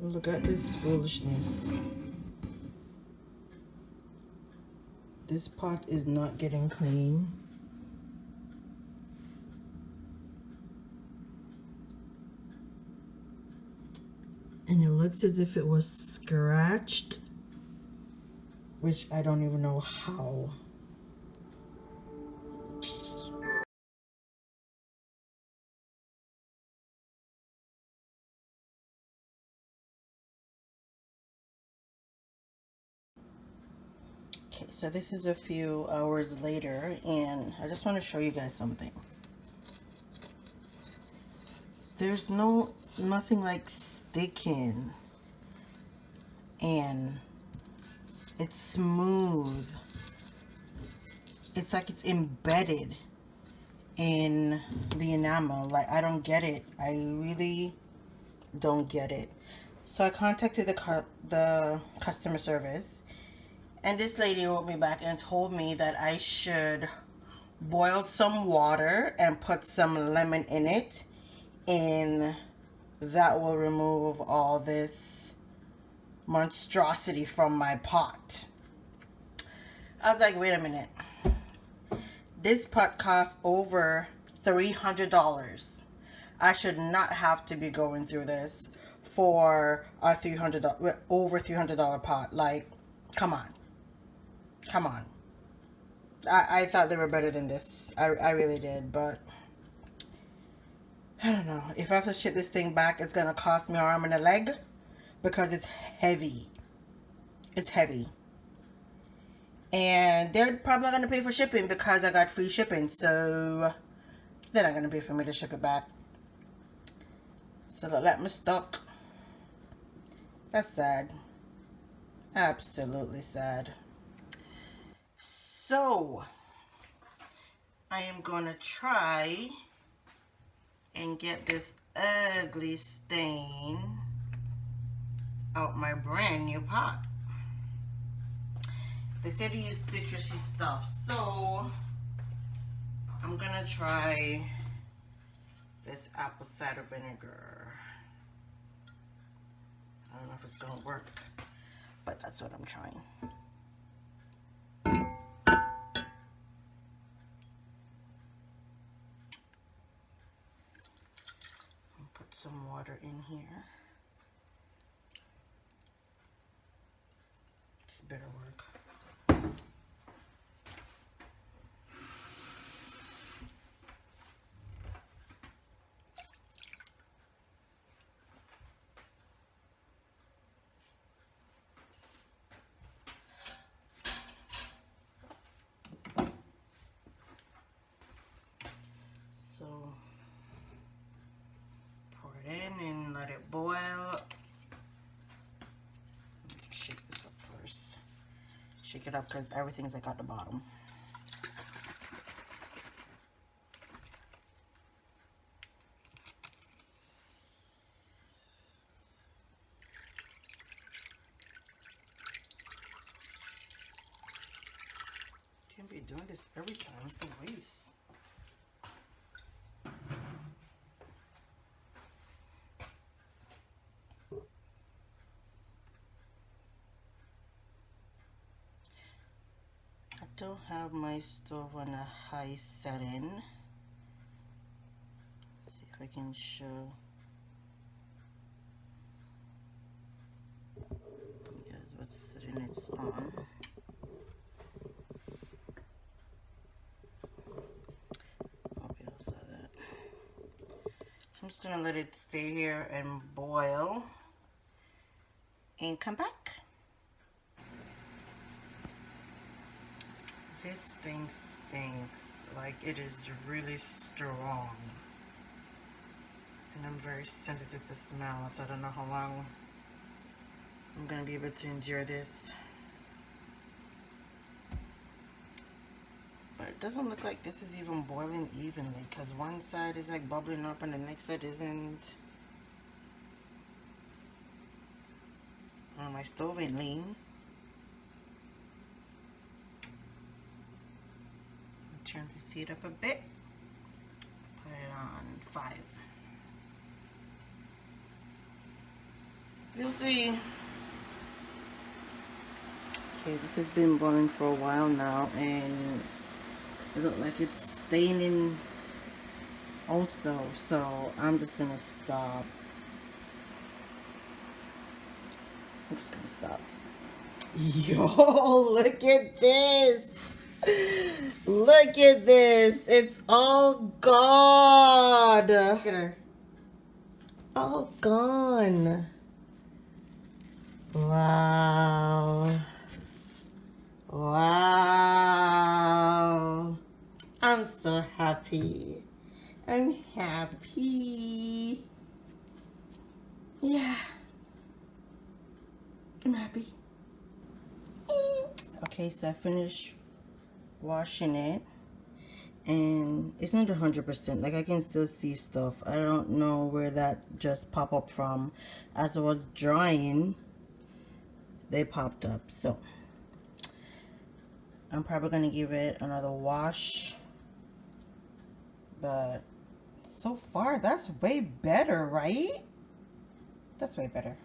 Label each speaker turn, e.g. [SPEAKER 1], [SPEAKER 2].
[SPEAKER 1] Look at this foolishness. This pot is not getting clean. And it looks as if it was scratched, which I don't even know how. Okay, so this is a few hours later, and I just want to show you guys something. There's nothing like sticking, and it's smooth. It's like it's embedded in the enamel. Like, I don't get it. I really don't get it. So I contacted the customer service, and this lady wrote me back and told me that I should boil some water and put some lemon in it, and that will remove all this monstrosity from my pot. I was like, wait a minute. This pot costs over $300. I should not have to be going through this for a over $300 pot. Like, come on. Come on. I thought they were better than this. I really did, but I don't know. If I have to ship this thing back, it's going to cost me an arm and a leg because it's heavy. It's heavy. And they're probably not going to pay for shipping because I got free shipping. So they're not going to pay for me to ship it back. So they'll let me stuck. That's sad. Absolutely sad. So I am going to try and get this ugly stain out my brand new pot. They said to use citrusy stuff, so I'm gonna try this apple cider vinegar. I don't know if it's gonna work, but that's what I'm trying. I'll put some water in here. This better work. So pour it in and let it boil. Shake this up first. Shake it up because everything's like at the bottom. Can't be doing this every time. It's a waste. I don't have my stove on a high setting. Let's see if I can show you guys what setting it's on. Hope you all saw that. So I'm just gonna let it stay here and boil and come back. This thing stinks. Like, it is really strong. And I'm very sensitive to smell, so I don't know how long I'm gonna be able to endure this. But it doesn't look like this is even boiling evenly, because one side is like bubbling up and the next side isn't. Oh, my stove ain't lean. Turn the heat up a bit. Put it on 5. You'll see. Okay, this has been boiling for a while now, and it looks like it's staining also, so I'm just gonna stop. I'm just gonna stop. Yo, look at this. Look at this. It's all gone. Look at her. All gone. Wow. Wow. I'm so happy. I'm happy. Yeah. I'm happy. Okay, so I finished washing it. And it's not 100%. Like, I can still see stuff. I don't know where that just popped up from. As it was drying, they popped up. So I'm probably gonna give it another wash, but so far that's way better, right? That's way better.